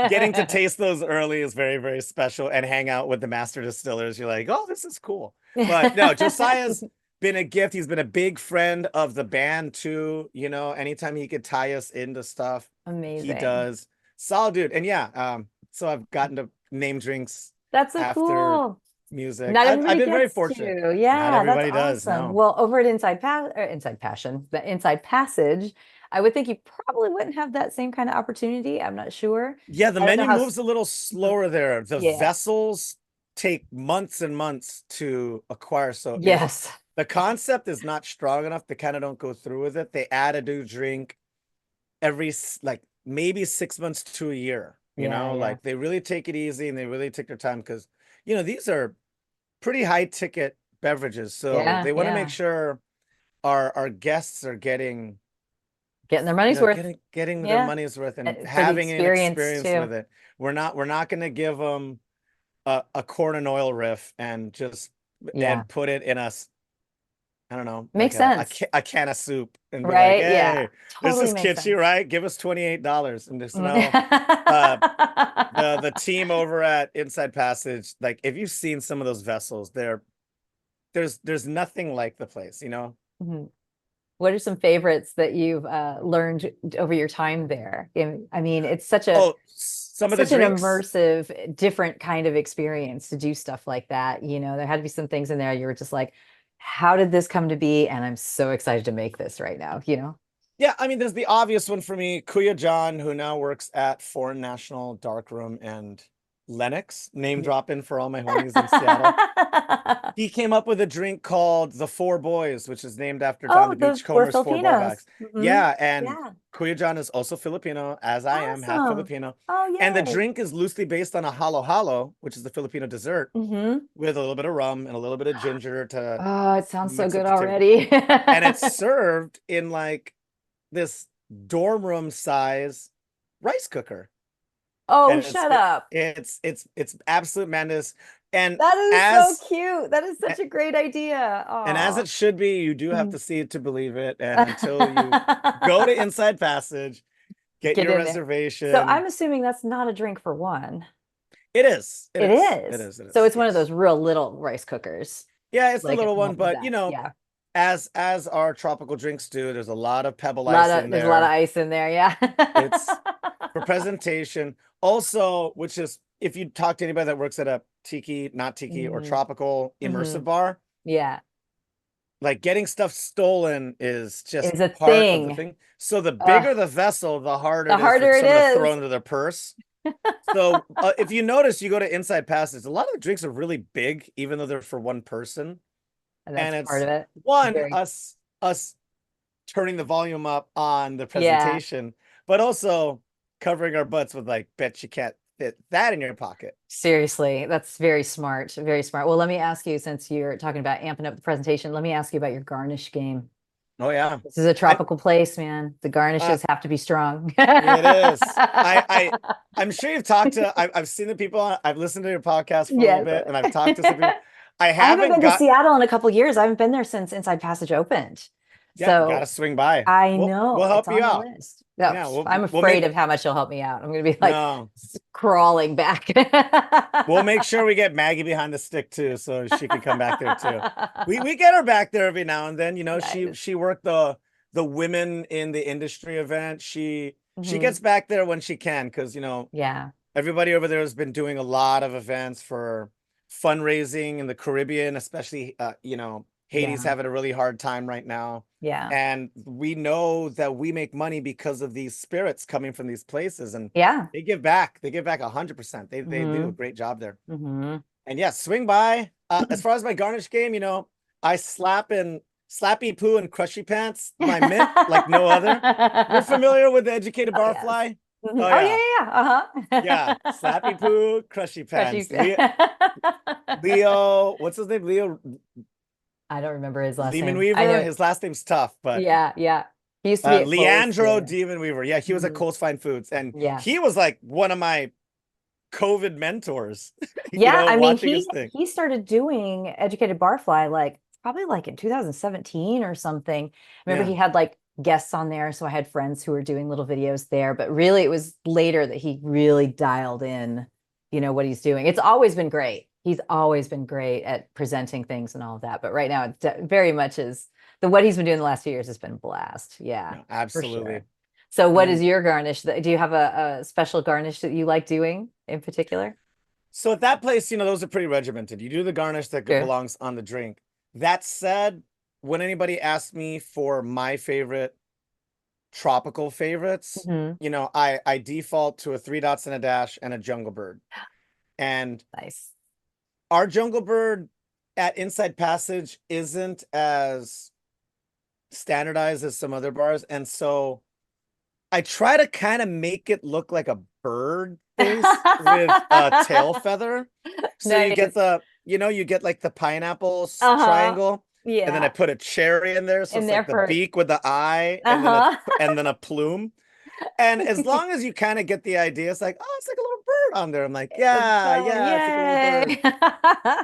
getting to taste those early is very, very special, and hang out with the master distillers. You're like, oh, this is cool. But no, Josiah's been a gift. He's been a big friend of the band too. Anytime he could tie us into stuff, he Amazing. does. Solid dude. And yeah, so I've gotten to name drinks That's so after cool. music. Not I've everybody been very gets fortunate. to. Not Yeah, that's everybody does, awesome. no. Well, over at Inside Passion, the Inside Passage, I would think you probably wouldn't have that same kind of opportunity. I'm not sure. Yeah, the I don't know menu how. moves a little Mhm. slower there. The Yeah. vessels take months and months to acquire. So if Yes. the concept is not strong enough, they kind of don't go through with it. They add a new drink every like maybe 6 months to a year. Yeah, yeah. Like they really take it easy, and they really take their time, because these are pretty high ticket beverages. So Yeah, they want to make yeah. sure our guests are getting Getting their money's worth. getting their Yeah. money's worth and For the having an experience experience too. with it. We're not going to give them a corn and oil riff and Yeah. put it in I don't know, like Makes sense. a can of soup, and be like, Right? Yeah. hey, this Totally is makes kitschy, sense. right? Give us $28. And just Mm. uh the team over at Inside Passage, like if you've seen some of those vessels, there's nothing like the place. Mhm. What are some favorites that you've learned over your time there? I mean, it's Oh, some of the such an drinks. immersive, different kind of experience to do stuff like that. There had to be some things in there you were just like, how did this come to be? And I'm so excited to make this right now. Yeah, I mean, there's the obvious one for me, Kuya John, who now works at Foreign National Darkroom and Lennox, name dropping for all my homies in Seattle. He came up with a drink called the Four Boys, which is named after John Oh, the we're Beachcomber's four Filipinos. boybacks. Yeah, and Yeah. Kuya John is also Filipino, as I am, half Awesome. Filipino. Oh, And the yay. drink is loosely based on a halo halo, which is the Filipino dessert, with a little bit of rum and a little bit of ginger to Oh, it sounds so mix up good the flavor. already. And it's served in like this dorm room size rice cooker. Oh, And shut up. it's absolute madness. And That is as so cute. That is such a great idea. and as Aw. it should be, you do have Mhm. to see it to believe it. And until you go to Inside Passage, get Get your in there. So reservation. I'm assuming that's not a drink for one. It is. It It is. is. It is. So it's one of Yes. those real little rice cookers. Yeah, it's the Like little one, one of but that. you know, Yeah. as our tropical drinks do, there's a lot of pebble A lot ice of in there's a lot of there. ice in there. Yeah. It's for presentation. Also, which is if you talk to anybody that works at a tiki, not tiki, or tropical immersive bar, Yeah. like getting stuff stolen is just It's a part of the thing. thing. So the Ugh, bigger the vessel, the harder the it is harder for it someone to throw is. into their purse. So if you notice, you go to Inside Passage, a lot of the drinks are really big, even though they're for one person. And And that's part it's of it. one, Very, us turning the volume up on the yeah. presentation, but also covering our butts with like, bet you can't fit that in your pocket. Seriously, that's very smart. Very smart. Well, let me ask you, since you're talking about amping up the presentation, let me ask you about your garnish game. Oh yeah. This is a tropical place, man. The Uh, garnishes have to be strong. it is. I'm sure you've talked to I've seen the people I've listened to your podcast for a little Yes. bit and I've talked to some people. I I haven't haven't been to got Seattle in a couple years. I haven't been there since Inside Passage opened. yeah, you gotta So swing by. I We'll know help it's you on the out. list. No, Yeah, I'm we'll afraid make of how much you'll help me out. I'm going to be like no. crawling back. We'll make sure we get Maggie behind the stick too, so she can come back there too. We get her back there every now and then. You know, Nice. she worked the women in the industry event. She Mhm. gets back there when she can, because you know Yeah. everybody over there has been doing a lot of events for fundraising in the Caribbean, especially you know, Haiti's Yeah. having a really hard time right now. Yeah. And we know that we make money because of these spirits coming from these places, and Yeah. they give back. They give back 100%. They do a Mhm. great job there. Mhm. And yeah, swing by. As far as my garnish game, you know, I slappy poo and crushy pants, my mint like no other. You're familiar with the educated Oh, yes. barfly? Mhm. Oh Oh, yeah. yeah. Uh-huh. Yeah, slappy poo, crushy Crushy. pants. Leo, what's his name? Leo I don't remember his last Demon name. I Weaver. know. His last name's tough, but Yeah. Yeah. He used to be at Kohl's Leandro too. Demon Weaver. Yeah, he was at Mhm. Cole's Fine Foods, and Yeah. he was like one of my COVID mentors. You Yeah, know, I mean, watching his thing. he started doing Educated Barfly like probably like in 2017 or something. Remember Yeah. he had like guests on there, so I had friends who were doing little videos there, but really it was later that he really dialed in, you know, what he's doing. It's always been great. He's always been great at presenting things and all of that, but right now it's very much is what he's been doing the last few years has been a blast. Yeah, No, for absolutely. sure. So what is And your garnish? Do you have a special garnish that you like doing in particular? so at that place, you know, those are pretty regimented. You do the garnish that Sure. belongs on the drink. That said, when anybody asks me for my favorite tropical favorites, Mhm. you know, I default to a 3 dots and a dash and a jungle bird. And Nice. our jungle bird at Inside Passage isn't as standardized as some other bars. And so I try to kind of make it look like a bird face with a tail feather. So you get Nice. you get like the pineapple Uh-huh. triangle, and then I Yeah. put a cherry in there. So In it's there like the for beak with the eye uh-huh. and then a plume. And as long as you kind of get the idea, it's like, oh, it's like a little bird on there. I'm like, yeah, it's like a little bird.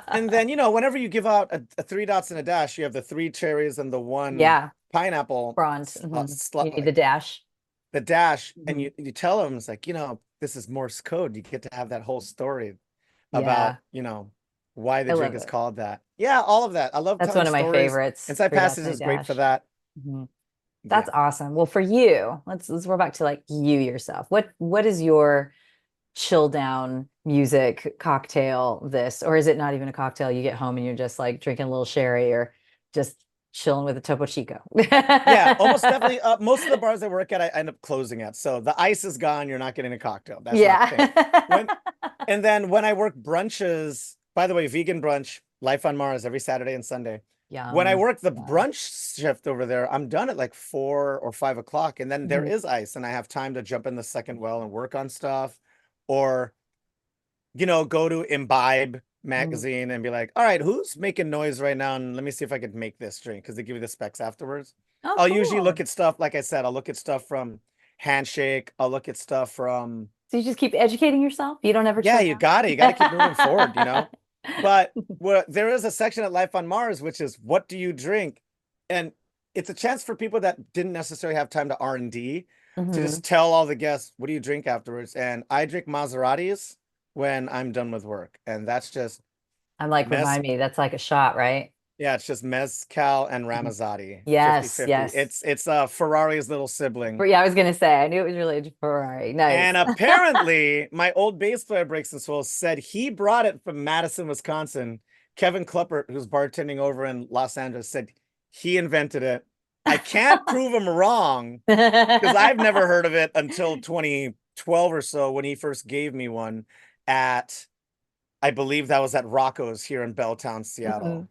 And then, you know, whenever you give out a 3 dots and a dash, you have the 3 cherries and the 1 Yeah, pineapple, bronze. You need the like dash. the dash, and Mhm. you tell them, it's like, you know, this is Morse code. You get to have that whole story Yeah, about, you know, why the I drink love is it. called that. Yeah, all of that. I love That's telling one of my stories. favorites. Inside 3 dots Passage and a is great for dash. that. Mhm. Yeah. That's awesome. Well, for you, let's roll back to like you yourself. What is your chill down music cocktail this, or is it not even a cocktail? You get home and you're just like drinking a little sherry or just chilling with a Topo Chico. Yeah, almost definitely. Most of the bars I work at, I end up closing at. So the ice is gone. You're not getting a cocktail. That's not the thing. Yeah. And then when I work brunches, by the way, vegan brunch, Life on Mars every Saturday and Sunday. When I Yum. work the Yeah. brunch shift over there, I'm done at like 4 or 5 o'clock. And then there Mhm. is ice, and I have time to jump in the second well and work on stuff. Or, go to Imbibe magazine and be like, all right, who's making noise right now? And let me see if I could make this drink, because they give you the specs afterwards. Oh, I'll usually cool. look at stuff, like I said, I'll look at stuff from Handshake. I'll look at stuff from, So you just keep educating yourself? You don't ever yeah, turn you out? got it. You got to keep moving forward, But there is a section at Life on Mars, which is what do you drink? And it's a chance for people that didn't necessarily have time to R&D to Mhm. just tell all the guests, what do you drink afterwards? And I drink Maseratis when I'm done with work. And that's just I'm like, mez remind me, that's like a shot, right? yeah, it's just mezcal and Mhm. Ramazzotti, Yes, 50-50. yes. It's Ferrari's little sibling. Yeah, I was gonna say, I knew it was related to Ferrari. Nice. And apparently, my old bass player, Breaks and Swells, said he brought it from Madison, Wisconsin. Kevin Kluppert, who's bartending over in Los Angeles, said he invented it. I can't prove him wrong, because I've never heard of it until 2012 or so, when he first gave me one at, I believe that was at Rocco's here in Belltown, Seattle.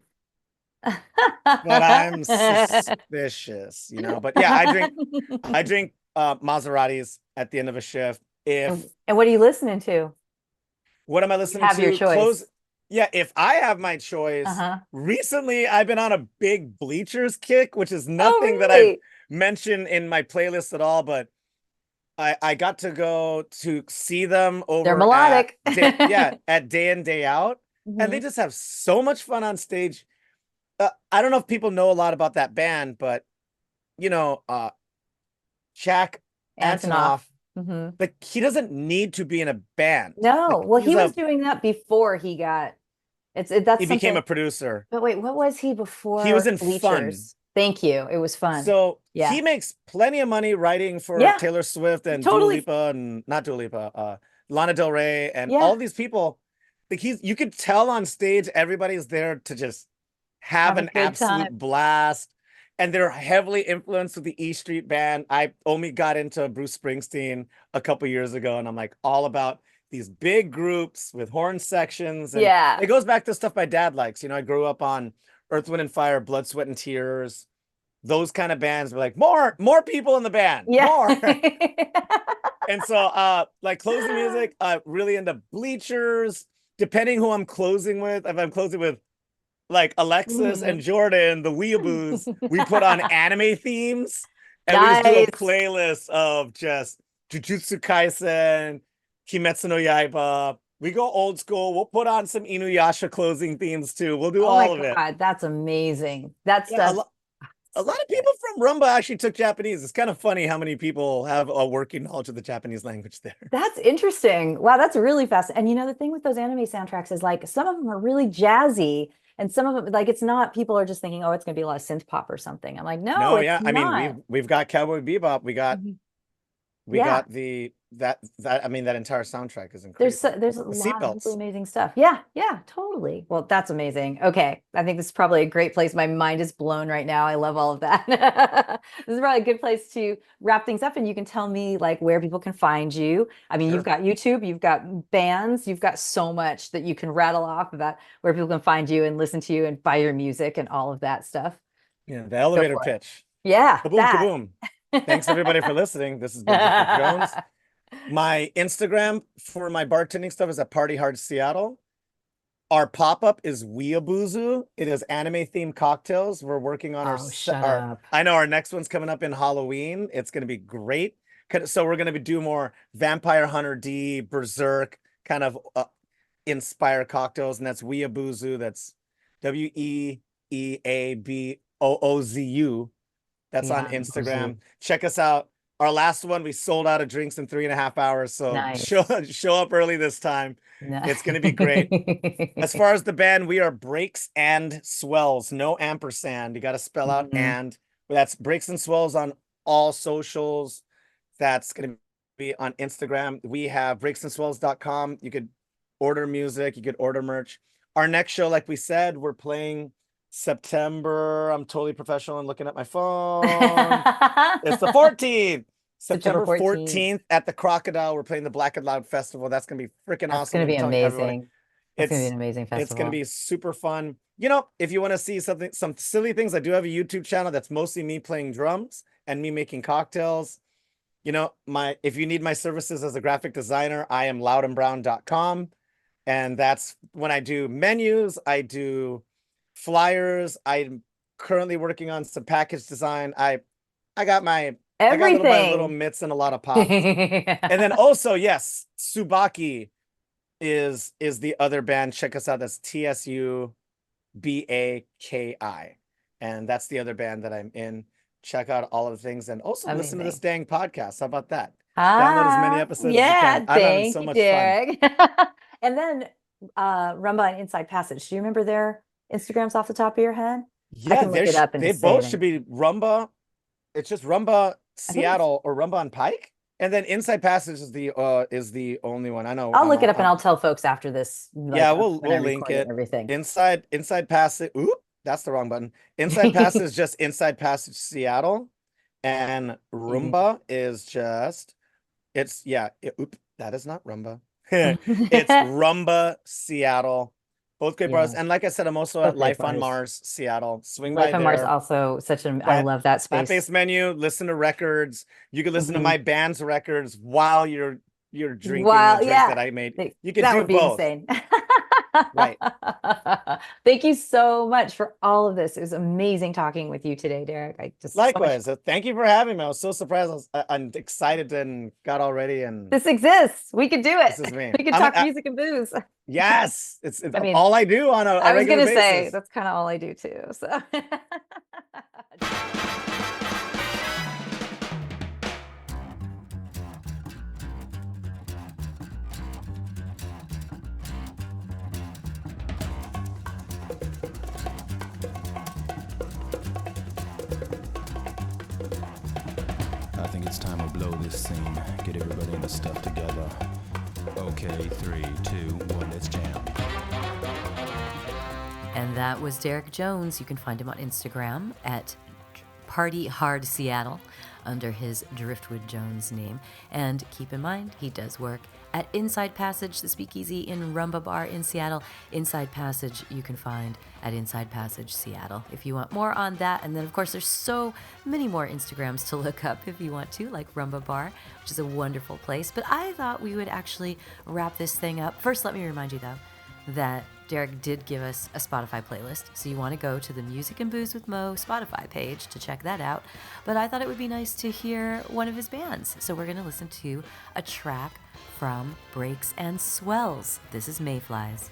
But I'm suspicious, But yeah, I drink Maseratis at the end of a shift. If And what are you listening to? What am I You listening have your to? choice. Yeah, if I have my choice, Uh-huh. recently I've been on a big Bleachers kick, which is Oh, nothing that I've really? mentioned in my playlist at all, but I got to go to see them They're over melodic. at Day In Day Out, and they Mhm. just have so much fun on stage. I don't know if people know a lot about that band, but Jack Antonoff. Antonoff, Mhm. like, he doesn't need to be in a band. No, Like, well, he was doing that before he got he that's became something. a producer. But wait, what was he He was before in Fun. Bleachers? Thank you. It was fun. So Yeah. he makes plenty of money writing for Yeah, Taylor Swift and Dua totally. Lipa, and not Dua Lipa, Lana Del Rey, and Yeah. all these people. Like, you could tell on stage, everybody's there to just have Have a an good absolute time. blast. And they're heavily influenced with the E Street Band. I only got into Bruce Springsteen a couple years ago, and I'm like all about these big groups with horn sections. And Yeah. it goes back to stuff my dad likes. I grew up on Earth, Wind, and Fire, Blood, Sweat, and Tears. Those kind of bands were like, more people in the band, Yeah. more. And so like closing music, really into Bleachers, depending who I'm closing with. If I'm closing with like Alexis and Mhm. Jordan, the weeaboos, we put on anime themes, and we just do a Nice. playlist of just Jujutsu Kaisen, Kimetsu no Yaiba. We go old school. We'll put on some Inuyasha closing themes too. We'll do Oh my all of it. God, that's amazing. That Yeah, stuff. a lot of people from Rumba actually took Japanese. It's kind of funny how many people have a working knowledge of the Japanese language there. That's interesting. Wow, that's really fast. And the thing with those anime soundtracks is like some of them are really jazzy, and some of them like it's not. People are just thinking, oh, it's going to be a lot of synth pop or something. I'm like, no, No, it's yeah. I mean, not. we've got Cowboy Bebop. Mhm. We Yeah. got that I mean, that entire soundtrack is There's crazy. there's a The lot of really seatbelts. amazing stuff. Yeah, yeah, totally. Well, that's amazing. Okay, I think this is probably a great place. My mind is blown right now. I love all of that. This is probably a good place to wrap things up, and you can tell me like where people can find you. I mean, you've Sure. got YouTube, you've got bands, you've got so much that you can rattle off about where people can find you and listen to you and buy your music and all of that stuff. Yeah, the Go elevator for it. pitch. Yeah, Kaboom, that. kaboom. Thanks everybody for listening. This has been Drift with Jones. My Instagram for my bartending stuff is at Party Hard Seattle. Our pop-up is Weeaboozu. It is anime themed cocktails. We're working on Oh, shut up. I know our next one's coming up in Halloween. It's going to be great. So we're going to do more Vampire Hunter D, Berserk kind of inspire cocktails, and that's Weeaboozu. That's WEEABOOZU. That's on Yeah. Instagram. Check us out. Our last one, we sold out of drinks in 3.5 hours. So Nice. show up early this time. No. It's going to be great. As far as the band, we are Breaks and Swells, no ampersand. You got to spell out Mhm. and. That's Breaks and Swells on all socials. That's going to be on Instagram. We have breaksandswells.com. You could order music, you could order merch. Our next show, like we said, we're playing September, I'm totally professional and looking at my phone. It's the 14th. September September 14th. 14th at the Crocodile. We're playing the Black and Loud Festival. That's gonna be freaking That's awesome. going to be I'm telling everyone. amazing. That's going to be an amazing It's festival. gonna be super fun. You know, if you want to see some silly things, I do have a YouTube channel that's mostly me playing drums and me making cocktails. You know, if you need my services as a graphic designer, I am loudandbrown.com. And that's when I do menus, I do flyers. I'm currently working on some package design. I got my little mitts and a lot of pops. And then also, yes, Tsubaki is the other band. Check us out. That's TSUBAKI. And that's the other band that I'm in. Check out all of the things and also listen to this dang podcast. How about that? Download as many episodes as you can. I'm having so much fun. And then Rumba and Inside Passage. Do you remember their Instagrams off the top of your head? Yeah, I can look it up and they both should be Rumba. It's just Rumba Seattle or Rumba on Pike. And then Inside Passage is the only one. I know. I'll look it up and I'll tell folks after this. Like, yeah, we'll link it. Everything. Inside Passage. Oop, that's the wrong button. Inside Passage is just Inside Passage Seattle, and Rumba is just oop, that is not Rumba. It's Rumba Seattle. Both great bars. And like I said, I'm also at Life on Mars, Seattle. Swing by there. Life on Mars also I love that space. Plant-based menu, listen to records. You can listen to my band's records while you're drinking the drink that I made. You can do both. Insane. Right. Thank you so much for all of this. It was amazing talking with you today, Derrick. Likewise. Thank you for having me. I was so surprised. I'm excited and got all ready. And this exists. We could do it. This is me. We can talk music and booze. Yes, it's all I do on a regular basis. I was going to say that's kind of all I do too. So. I think it's time to blow this scene. Get everybody in the stuff together. Okay, 3, 2, 1, let's jam. And that was Derrick Jones. You can find him on Instagram at Party Hard Seattle under his Driftwood Jones name. And keep in mind, he does work at Inside Passage, the speakeasy in Rumba Bar in Seattle. Inside Passage you can find at Inside Passage Seattle if you want more on that. And then, of course, there's so many more Instagrams to look up if you want to, like Rumba Bar, which is a wonderful place. But I thought we would actually wrap this thing up. First, let me remind you, though, that Derrick did give us a Spotify playlist, so you want to go to the Music and Booze with Mo Spotify page to check that out. But I thought it would be nice to hear one of his bands, so we're going to listen to a track from Breaks and Swells. This is Mayflies.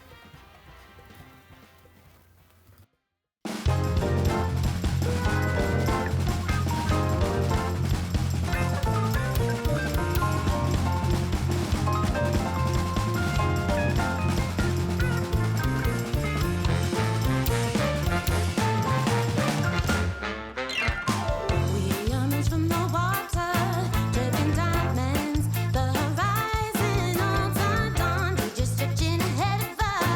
Diamond, the horizon all turned on. We're just stretching ahead of us.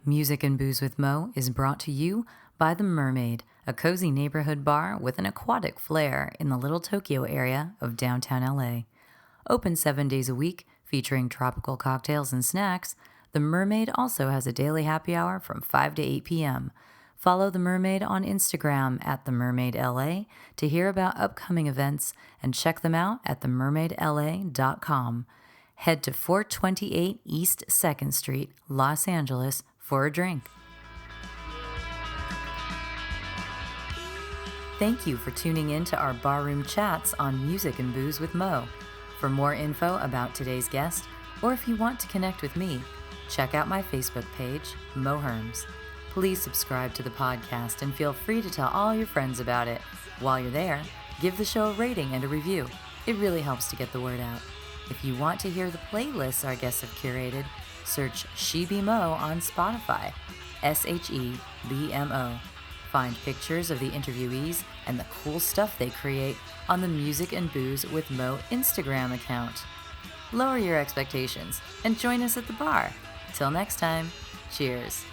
Music and Booze with Mo is brought to you by The Mermaid, a cozy neighborhood bar with an aquatic flair in the Little Tokyo area of downtown LA. Open 7 days a week, featuring tropical cocktails and snacks, The Mermaid also has a daily happy hour from 5 to 8 p.m. Follow The Mermaid on Instagram at TheMermaidLA to hear about upcoming events and check them out at TheMermaidLA.com. Head to 428 East 2nd Street, Los Angeles for a drink. Thank you for tuning in to our barroom chats on Music and Booze with Mo. For more info about today's guest, or if you want to connect with me, check out my Facebook page, Mo Herms. Please subscribe to the podcast and feel free to tell all your friends about it. While you're there, give the show a rating and a review. It really helps to get the word out. If you want to hear the playlists our guests have curated, search She Be Mo on Spotify, SHEBMO. Find pictures of the interviewees and the cool stuff they create on the Music and Booze with Mo Instagram account. Lower your expectations and join us at the bar. Till next time, cheers.